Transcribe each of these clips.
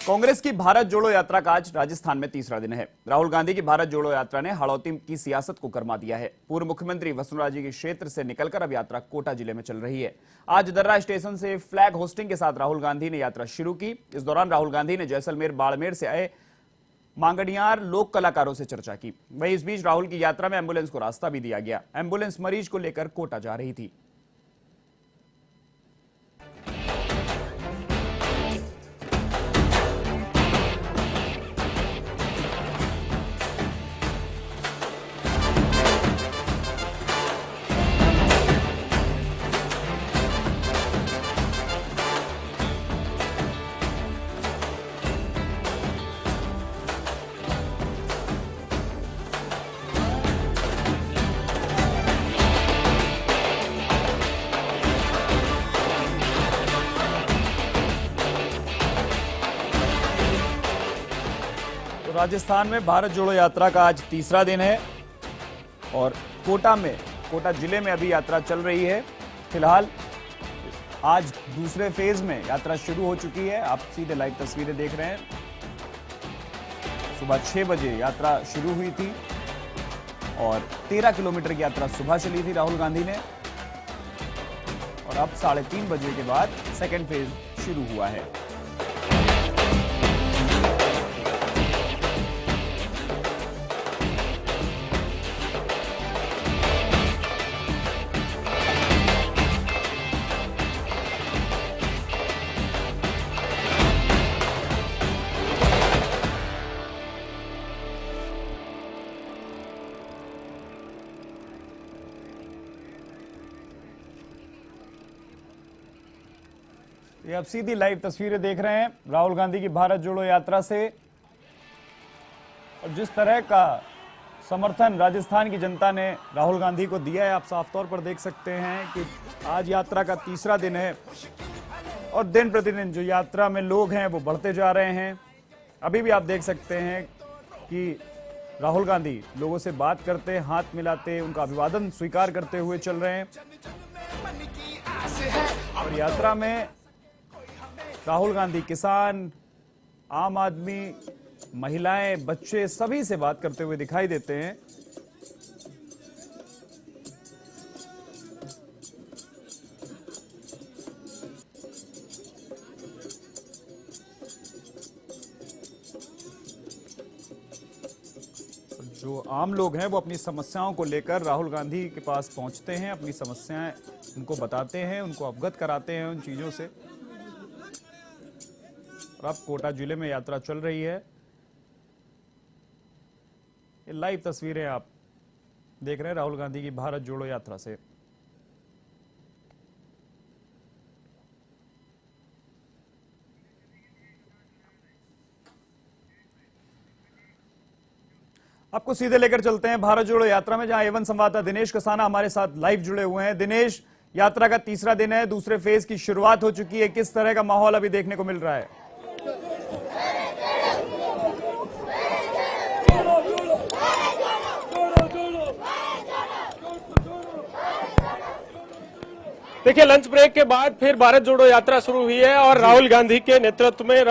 कांग्रेस की भारत जोड़ो यात्रा का आज राजस्थान में तीसरा दिन है। राहुल गांधी की भारत जोड़ो यात्रा ने हाड़ौती की सियासत को गरमा दिया है। पूर्व मुख्यमंत्री वसुंधरा जी के क्षेत्र से निकलकर अब यात्रा कोटा जिले में चल रही है। आज दर्रा स्टेशन से फ्लैग होस्टिंग के साथ राहुल गांधी ने यात्रा शुरू की। इस दौरान राहुल गांधी ने जैसलमेर बाड़मेर से आए मांगणियार लोक कलाकारों से चर्चा की। वहीं इस बीच राहुल की यात्रा में एम्बुलेंस को रास्ता भी दिया गया। एम्बुलेंस मरीज को लेकर कोटा जा रही थी। राजस्थान में भारत जोड़ो यात्रा का आज तीसरा दिन है और कोटा जिले में अभी यात्रा चल रही है। फिलहाल आज दूसरे फेज में यात्रा शुरू हो चुकी है। आप सीधे लाइव तस्वीरें देख रहे हैं। सुबह 6 बजे यात्रा शुरू हुई थी और 13 किलोमीटर की यात्रा सुबह चली थी राहुल गांधी ने और अब 3:30 बजे के बाद सेकेंड फेज शुरू हुआ है। ये आप सीधी लाइव तस्वीरें देख रहे हैं राहुल गांधी की भारत जोड़ो यात्रा से और जिस तरह का समर्थन राजस्थान की जनता ने राहुल गांधी को दिया है, आप साफ तौर पर देख सकते हैं कि आज यात्रा का तीसरा दिन है और दिन प्रतिदिन जो यात्रा में लोग हैं वो बढ़ते जा रहे हैं। अभी भी आप देख सकते हैं कि राहुल गांधी लोगों से बात करते, हाथ मिलाते, उनका अभिवादन स्वीकार करते हुए चल रहे हैं और यात्रा में राहुल गांधी किसान, आम आदमी, महिलाएं, बच्चे सभी से बात करते हुए दिखाई देते हैं। जो आम लोग हैं वो अपनी समस्याओं को लेकर राहुल गांधी के पास पहुंचते हैं, अपनी समस्याएं उनको बताते हैं, उनको अवगत कराते हैं उन चीजों से। और अब कोटा जिले में यात्रा चल रही है। ये लाइव तस्वीरें आप देख रहे हैं राहुल गांधी की भारत जोड़ो यात्रा से। आपको सीधे लेकर चलते हैं भारत जोड़ो यात्रा में, जहां एवन संवाददाता दिनेश कसाना हमारे साथ लाइव जुड़े हुए हैं। दिनेश, यात्रा का तीसरा दिन है, दूसरे फेज की शुरुआत हो चुकी है। किस तरह का माहौल अभी देखने को मिल रहा है? देखिए, लंच ब्रेक के बाद फिर भारत जोड़ो यात्रा शुरू हुई है और राहुल गांधी के नेतृत्व में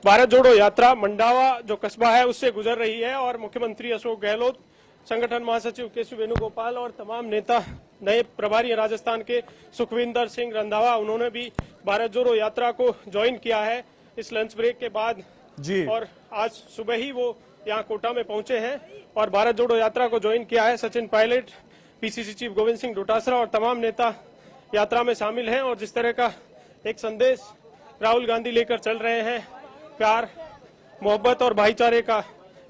भारत जोड़ो यात्रा मंडावा जो कस्बा है उससे गुजर रही है और मुख्यमंत्री अशोक गहलोत, संगठन महासचिव केशव वेणुगोपाल और तमाम नेता, नए प्रभारी राजस्थान के सुखविंदर सिंह रंधावा, उन्होंने भी भारत जोड़ो यात्रा को ज्वाइन किया है इस लंच ब्रेक के बाद जी। और आज सुबह ही वो यहाँ कोटा में पहुंचे हैं और भारत जोड़ो यात्रा को ज्वाइन किया है। सचिन पायलट, पीसीसी चीफ गोविंद सिंह डोटासरा और तमाम नेता यात्रा में शामिल हैं और जिस तरह का एक संदेश राहुल गांधी लेकर चल रहे हैं, प्यार, मोहब्बत और भाईचारे का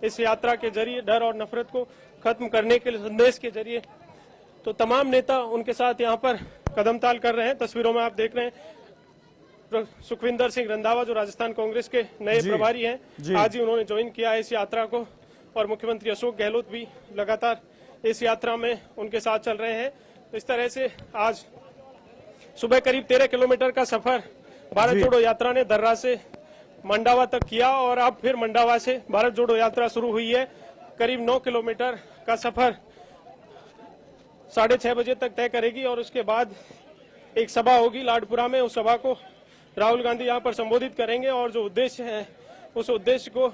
इस यात्रा के जरिए, डर और नफरत को खत्म करने के संदेश के जरिए, तो तमाम नेता उनके साथ यहाँ पर कदमताल कर रहे हैं। तस्वीरों में आप देख रहे हैं सुखविंदर सिंह रंधावा जो राजस्थान कांग्रेस के नए प्रभारी हैं, आज ही उन्होंने ज्वाइन किया है इस यात्रा को और मुख्यमंत्री अशोक गहलोत भी लगातार इस यात्रा में उनके साथ चल रहे हैं। इस तरह से आज सुबह करीब 13 किलोमीटर का सफर भारत जोड़ो यात्रा ने दर्रा से मंडावा तक किया और अब फिर मंडावा से भारत जोड़ो यात्रा शुरू हुई है। करीब 9 किलोमीटर का सफर 6:30 बजे तक तय करेगी और उसके बाद एक सभा होगी लाडपुरा में। उस सभा को राहुल गांधी यहां पर संबोधित करेंगे और जो उद्देश्य है उस उद्देश्य को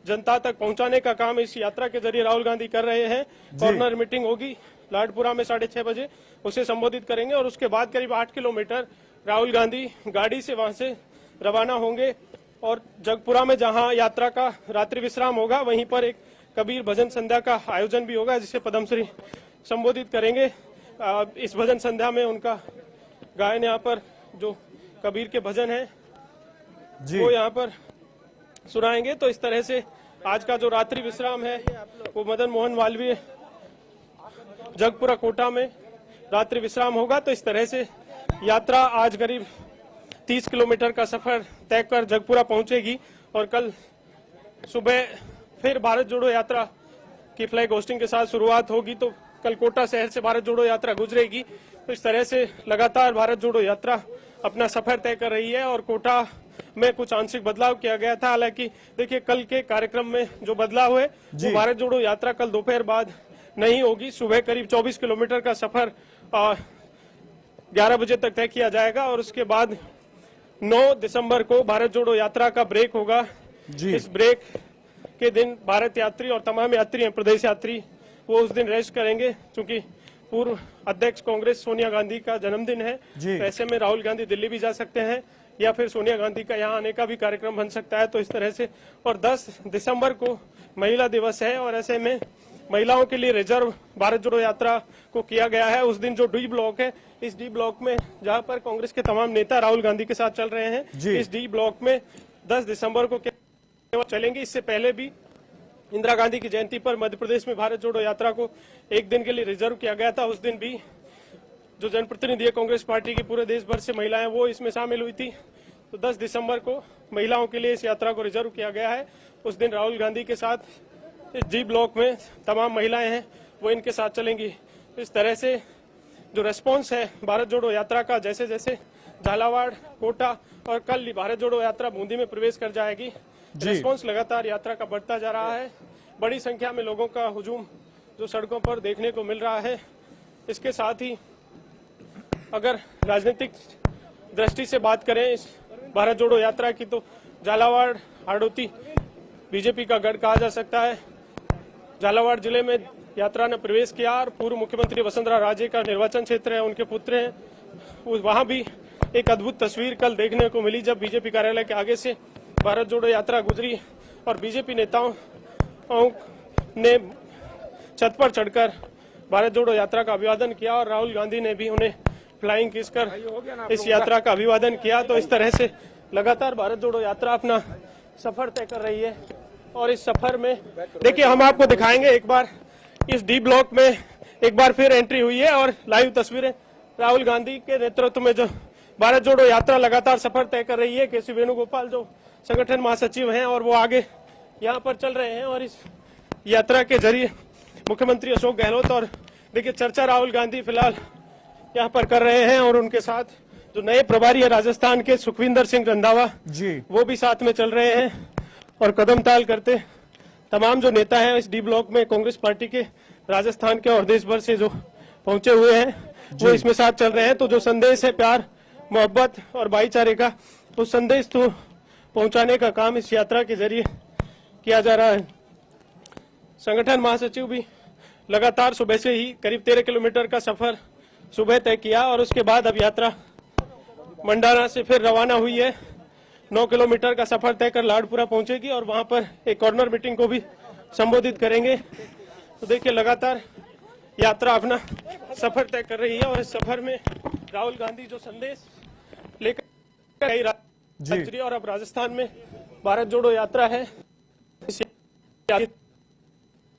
जनता तक पहुंचाने का काम इस यात्रा के जरिए राहुल गांधी कर रहे हैं। कॉर्नर मीटिंग होगी लाडपुरा में 6:30 बजे, उसे संबोधित करेंगे और उसके बाद करीब 8 किलोमीटर राहुल गांधी गाड़ी से वहां से रवाना होंगे और जगपुरा में जहां यात्रा का रात्रि विश्राम होगा वहीं पर एक कबीर भजन संध्या का आयोजन भी होगा, जिसे पद्मश्री संबोधित करेंगे। इस भजन संध्या में उनका गायन यहाँ पर जो कबीर के भजन है वो यहाँ पर सुनाएंगे। तो इस तरह से आज का जो रात्रि विश्राम है वो मदन मोहन मालवीय जगपुरा कोटा में रात्रि विश्राम होगा। तो इस तरह से यात्रा आज करीब 30 किलोमीटर का सफर तय कर जगपुरा पहुंचेगी और कल सुबह फिर भारत जोड़ो यात्रा की फ्लैग होस्टिंग के साथ शुरुआत होगी। तो कल कोटा शहर से भारत जोड़ो यात्रा गुजरेगी। तो इस तरह से लगातार भारत जोड़ो यात्रा अपना सफर तय कर रही है और कोटा में कुछ आंशिक बदलाव किया गया था। हालांकि देखिए कल के कार्यक्रम में जो बदलाव हुए वो भारत जोड़ो यात्रा कल दोपहर बाद नहीं होगी। सुबह करीब 24 किलोमीटर का सफर 11 बजे तक तय किया जाएगा और उसके बाद 9 दिसंबर को भारत जोड़ो यात्रा का ब्रेक होगा। इस ब्रेक के दिन भारत यात्री और तमाम यात्री हैं प्रदेश यात्री वो उस दिन रेस्ट करेंगे, क्योंकि पूर्व अध्यक्ष कांग्रेस सोनिया गांधी का जन्मदिन है। तो ऐसे में राहुल गांधी दिल्ली भी जा सकते हैं या फिर सोनिया गांधी का यहाँ आने का भी कार्यक्रम बन सकता है। तो इस तरह से और 10 दिसंबर को महिला दिवस है और ऐसे में महिलाओं के लिए रिजर्व भारत जोड़ो यात्रा को किया गया है। उस दिन जो डी ब्लॉक है, इस डी ब्लॉक में जहां पर कांग्रेस के तमाम नेता राहुल गांधी के साथ चल रहे हैं, इस डी ब्लॉक में 10 दिसंबर को केवल चलेंगे। इससे पहले भी इंदिरा गांधी की जयंती पर मध्य प्रदेश में भारत जोड़ो यात्रा को एक दिन के लिए रिजर्व किया गया था। उस दिन भी जो जनप्रतिनिधि है कांग्रेस पार्टी की पूरे देश भर से महिलाएं वो इसमें शामिल हुई थी। तो 10 दिसंबर को महिलाओं के लिए इस यात्रा को रिजर्व किया गया है। उस दिन राहुल गांधी के साथ इस जी ब्लॉक में तमाम महिलाएं हैं वो इनके साथ चलेंगी। इस तरह से जो रेस्पॉन्स है भारत जोड़ो यात्रा का, जैसे जैसे झालावाड़, कोटा और कल भारत जोड़ो यात्रा बूंदी में प्रवेश कर जाएगी, रेस्पॉन्स लगातार यात्रा का बढ़ता जा रहा है। बड़ी संख्या में लोगों का हुजूम जो सड़कों पर देखने को मिल रहा है। इसके साथ ही अगर राजनीतिक दृष्टि से बात करें इस भारत जोड़ो यात्रा की, तो झालावाड़ हाड़ौती बीजेपी का गढ़ कहा जा सकता है। झालावाड़ जिले में यात्रा ने प्रवेश किया और पूर्व मुख्यमंत्री वसुंधरा राजे का निर्वाचन क्षेत्र है, उनके पुत्र हैं। वहां भी एक अद्भुत तस्वीर कल देखने को मिली जब बीजेपी कार्यालय के आगे से भारत जोड़ो यात्रा गुजरी और बीजेपी नेताओं ने छत पर चढ़कर भारत जोड़ो यात्रा का अभिवादन किया और राहुल गांधी ने भी उन्हें फ्लाइंग किस कर इस यात्रा का अभिवादन किया। तो इस तरह से लगातार भारत जोड़ो यात्रा अपना सफर तय कर रही है और इस सफर में देखिए हम आपको दिखाएंगे एक बार इस डी ब्लॉक में एक बार फिर एंट्री हुई है और लाइव तस्वीरें राहुल गांधी के नेतृत्व में जो भारत जोड़ो यात्रा लगातार सफर तय कर रही है। केसी वेणुगोपाल जो संगठन महासचिव हैं और वो आगे यहाँ पर चल रहे हैं और इस यात्रा के जरिए मुख्यमंत्री अशोक गहलोत और देखिए चर्चा राहुल गांधी फिलहाल यहाँ पर कर रहे हैं और उनके साथ जो नए प्रभारी है राजस्थान के सुखविंदर सिंह रंधावा वो भी साथ में चल रहे हैं और कदम ताल करते तमाम जो नेता हैं इस डी ब्लॉक में कांग्रेस पार्टी के राजस्थान के और देश भर से जो पहुंचे हुए हैं वो इसमें साथ चल रहे हैं। तो जो संदेश है प्यार, मोहब्बत और भाईचारे का, तो संदेश तो पहुंचाने का काम इस यात्रा के जरिए किया जा रहा है। संगठन महासचिव भी लगातार सुबह से ही करीब 13 किलोमीटर का सफर सुबह तय किया और उसके बाद अब यात्रा मंडाना से फिर रवाना हुई है। 9 किलोमीटर का सफर तय कर लाडपुरा पहुंचेगी और वहां पर एक कॉर्नर मीटिंग को भी संबोधित करेंगे। तो देखिए लगातार यात्रा अपना सफर तय कर रही है और इस सफर में राहुल गांधी जो संदेश लेकर राज्य और अब राजस्थान में भारत जोड़ो यात्रा है,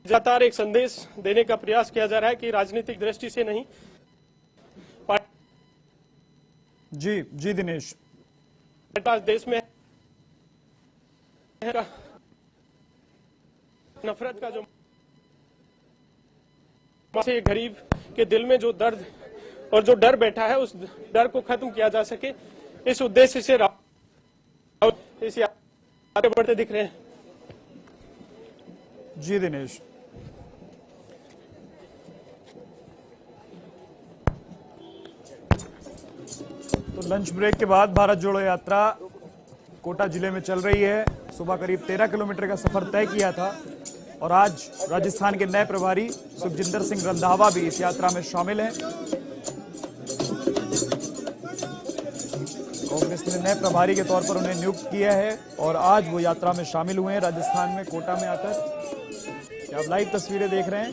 लगातार एक संदेश देने का प्रयास किया जा रहा है कि राजनीतिक दृष्टि से नहीं। जी दिनेश, देश में नफरत का जो से गरीब के दिल में जो दर्द और जो डर बैठा है उस डर को खत्म किया जा सके, इस उद्देश्य से इस आगे बढ़ते दिख रहे हैं। जी दिनेश, तो लंच ब्रेक के बाद भारत जोड़ो यात्रा कोटा जिले में चल रही है। सुबह करीब 13 किलोमीटर का सफर तय किया था और आज राजस्थान के नए प्रभारी सुखजिंदर सिंह रंधावा भी इस यात्रा में शामिल हैं। कांग्रेस ने नए प्रभारी के तौर पर उन्हें नियुक्त किया है और आज वो यात्रा में शामिल हुए हैं राजस्थान में कोटा में आकर। आप लाइव तस्वीरें देख रहे हैं।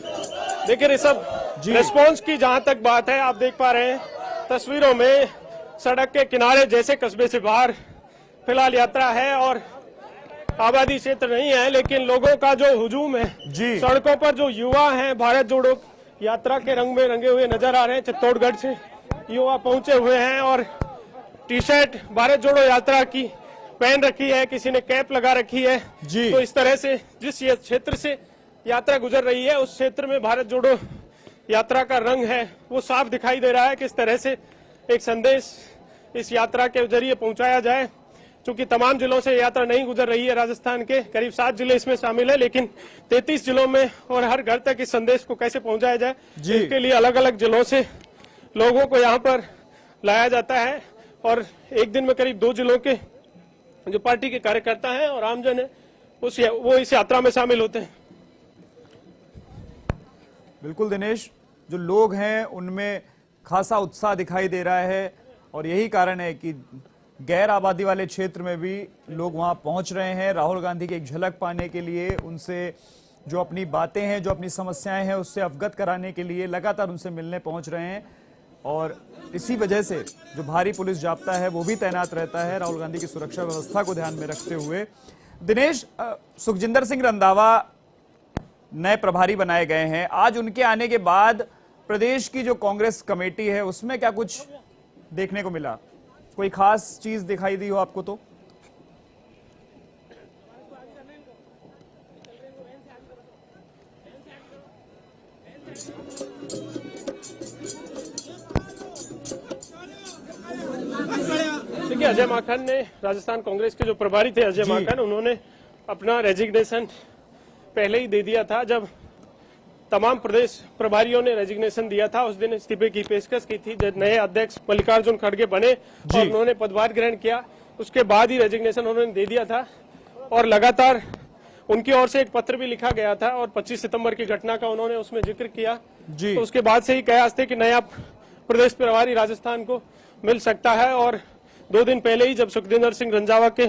देखिए ऋषभ, रिस्पॉन्स की जहां तक बात है, आप देख पा रहे हैं तस्वीरों में सड़क के किनारे जैसे कस्बे से बाहर फिलहाल यात्रा है और आबादी क्षेत्र नहीं है, लेकिन लोगों का जो हुजूम है जी। सड़कों पर जो युवा हैं भारत जोड़ो यात्रा के रंग में रंगे हुए नजर आ रहे हैं। चित्तौड़गढ़ से युवा पहुंचे हुए हैं और टी शर्ट भारत जोड़ो यात्रा की पहन रखी है, किसी ने कैप लगा रखी है जी। तो इस तरह से जिस क्षेत्र से यात्रा गुजर रही है उस क्षेत्र में भारत जोड़ो यात्रा का रंग है वो साफ दिखाई दे रहा है। किस तरह से एक संदेश इस यात्रा के जरिए पहुंचाया जाए। चूंकि तमाम जिलों से यात्रा नहीं गुजर रही है, राजस्थान के करीब 7 जिले इसमें शामिल है, लेकिन 33 जिलों में और हर घर तक इस संदेश को कैसे पहुंचाया जाए इसके लिए अलग अलग जिलों से लोगों को यहाँ पर लाया जाता है और एक दिन में करीब 2 जिलों के जो पार्टी के कार्यकर्ता हैं और आमजन है वो इस यात्रा में शामिल होते हैं। बिल्कुल दिनेश, जो लोग हैं उनमें खासा उत्साह दिखाई दे रहा है और यही कारण है कि गैर आबादी वाले क्षेत्र में भी लोग वहां पहुंच रहे हैं राहुल गांधी की एक झलक पाने के लिए, उनसे जो अपनी बातें हैं, जो अपनी समस्याएं हैं उससे अवगत कराने के लिए लगातार उनसे मिलने पहुंच रहे हैं और इसी वजह से जो भारी पुलिस जाब्ता है वो भी तैनात रहता है राहुल गांधी की सुरक्षा व्यवस्था को ध्यान में रखते हुए। दिनेश, सुखजिंदर सिंह रंधावा नए प्रभारी बनाए गए हैं। आज उनके आने के बाद प्रदेश की जो कांग्रेस कमेटी है उसमें क्या कुछ देखने को मिला? कोई खास चीज दिखाई दी हो आपको? तो देखिए, अजय माकन ने राजस्थान कांग्रेस के जो प्रभारी थे अजय माकन, उन्होंने अपना रेजिग्नेशन पहले ही दे दिया था। जब तमाम प्रदेश प्रभारियों ने रेजिग्नेशन दिया था उस दिन इस्तीफे की पेशकश की थी। जब नए अध्यक्ष मल्लिकार्जुन खड़गे बने और उन्होंने पदभार ग्रहण किया उसके बाद ही रेजिग्नेशन उन्होंने दे दिया था और लगातार उनकी ओर से एक पत्र भी लिखा गया था और 25 सितंबर की घटना का उन्होंने उसमें जिक्र किया। तो उसके बाद से ही कयास थे कि नया प्रदेश प्रभारी राजस्थान को मिल सकता है और 2 दिन पहले ही जब सुखजिंदर सिंह रंधावा के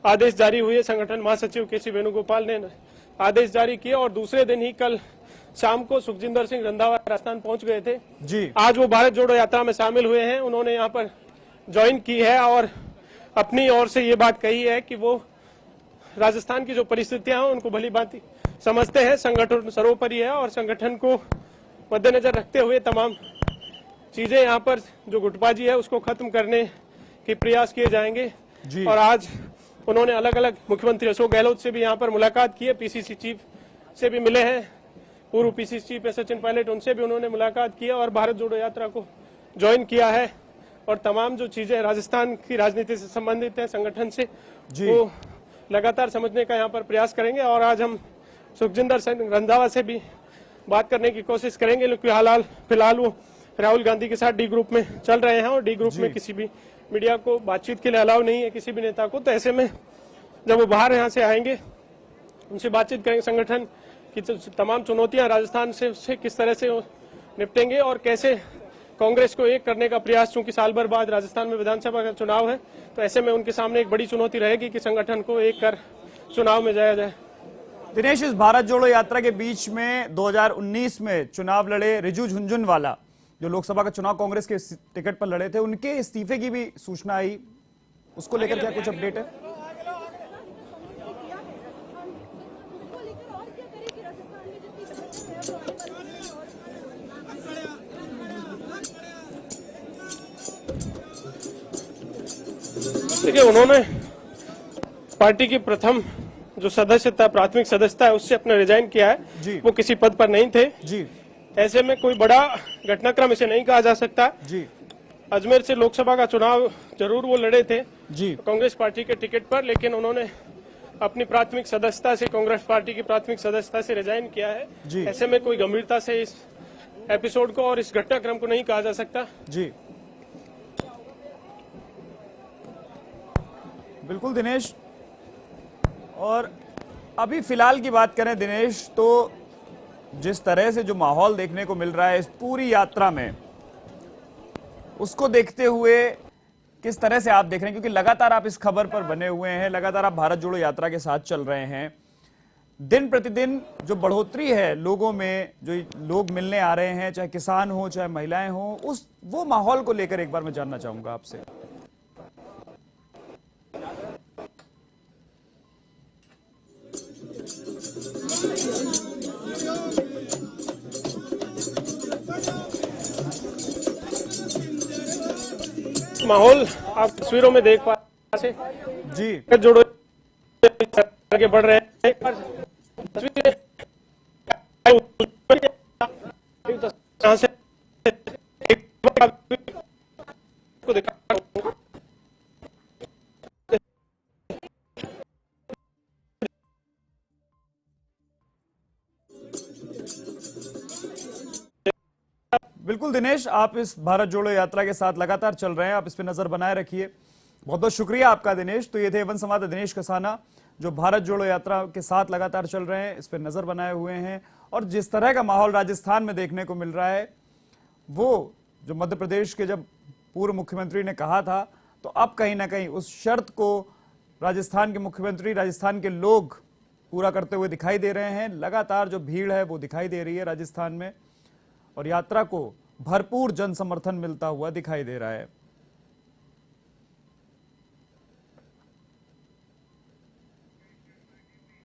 आदेश जारी हुए, संगठन महासचिव के.सी. वेणुगोपाल ने आदेश जारी किए और दूसरे दिन ही कल शाम को सुखजिंदर सिंह रंधावा राजस्थान पहुंच गए थे जी। आज वो भारत जोड़ो यात्रा में शामिल हुए हैं, उन्होंने यहाँ पर ज्वाइन की है और अपनी ओर से ये बात कही है कि वो राजस्थान की जो परिस्थितियां हैं उनको भली भांति समझते हैं। संगठन सर्वोपरि है और संगठन को मद्देनजर रखते हुए तमाम चीजें यहाँ पर जो गुटबाजी है उसको खत्म करने के प्रयास किए जाएंगे जी। और आज उन्होंने अलग अलग मुख्यमंत्री अशोक गहलोत से भी यहाँ पर मुलाकात की है, पीसीसी चीफ से भी मिले हैं, पूर्व पीसीसी चीफ सचिन पायलट उनसे भी उन्होंने मुलाकात की है और भारत जोड़ो यात्रा को ज्वाइन किया है और तमाम जो चीजें राजस्थान की राजनीति से संबंधित है संगठन से वो लगातार समझने का यहाँ पर प्रयास करेंगे। और आज हम सुखजिंदर सिंह रंधावा से भी बात करने की कोशिश करेंगे, क्योंकि फिलहाल वो राहुल गांधी के साथ डी ग्रुप में चल रहे हैं और डी ग्रुप में किसी भी मीडिया को बातचीत के लिए अलाउ नहीं है किसी भी नेता को। तो ऐसे में जब वो बाहर यहाँ से आएंगे उनसे बातचीत करेंगे, संगठन की तमाम चुनौतियां राजस्थान से किस तरह से निपटेंगे और कैसे कांग्रेस को एक करने का प्रयास, चूंकि साल भर बाद राजस्थान में विधानसभा का चुनाव है तो ऐसे में उनके सामने एक बड़ी चुनौती रहेगी कि संगठन को एक कर चुनाव में जाया जाए। दिनेश, इस भारत जोड़ो यात्रा के बीच में 2019 में चुनाव लड़े रिजू झुनझुनवाला, जो लोकसभा का चुनाव कांग्रेस के टिकट पर लड़े थे, उनके इस्तीफे की भी सूचना आई, उसको लेकर क्या कुछ अपडेट है? देखिए, उन्होंने पार्टी की प्रथम जो सदस्यता प्राथमिक सदस्यता है उससे अपना रिजाइन किया है जी। वो किसी पद पर नहीं थे जी। ऐसे में कोई बड़ा घटनाक्रम इसे नहीं कहा जा सकता जी। अजमेर से लोकसभा का चुनाव जरूर वो लड़े थे जी कांग्रेस पार्टी के टिकट पर, लेकिन उन्होंने अपनी प्राथमिक सदस्यता से कांग्रेस पार्टी की प्राथमिक सदस्यता से रिजाइन किया है जी। ऐसे में कोई गंभीरता से इस एपिसोड को और इस घटनाक्रम को नहीं कहा जा सकता जी। बिल्कुल दिनेश, और अभी फिलहाल की बात करें दिनेश, तो जिस तरह से जो माहौल देखने को मिल रहा है इस पूरी यात्रा में, उसको देखते हुए किस तरह से आप देख रहे हैं? क्योंकि लगातार आप इस खबर पर बने हुए हैं, लगातार आप भारत जोड़ो यात्रा के साथ चल रहे हैं। दिन प्रतिदिन जो बढ़ोतरी है लोगों में, जो लोग मिलने आ रहे हैं, चाहे किसान हो चाहे महिलाएं हो, उस वो माहौल को लेकर एक बार मैं जानना चाहूंगा आपसे। माहौल आप तस्वीरों में देख पा रहे हैं। जी भारत जोड़ो आगे बढ़ रहे हैं। तस्वीरें यहाँ से को देखा बिल्कुल दिनेश, आप इस भारत जोड़ो यात्रा के साथ लगातार चल रहे हैं, आप इस पे नजर बनाए रखिए। बहुत बहुत शुक्रिया आपका दिनेश। तो ये थे एवन संवाददाता दिनेश कसाना, जो भारत जोड़ो यात्रा के साथ लगातार चल रहे हैं, इस पे नजर बनाए हुए हैं। और जिस तरह का माहौल राजस्थान में देखने को मिल रहा है, वो जो मध्य प्रदेश के जब पूर्व मुख्यमंत्री ने कहा था, तो अब कहीं ना कहीं उस शर्त को राजस्थान के मुख्यमंत्री, राजस्थान के लोग पूरा करते हुए दिखाई दे रहे हैं। लगातार जो भीड़ है वो दिखाई दे रही है राजस्थान में, और यात्रा को भरपूर जन समर्थन मिलता हुआ दिखाई दे रहा है।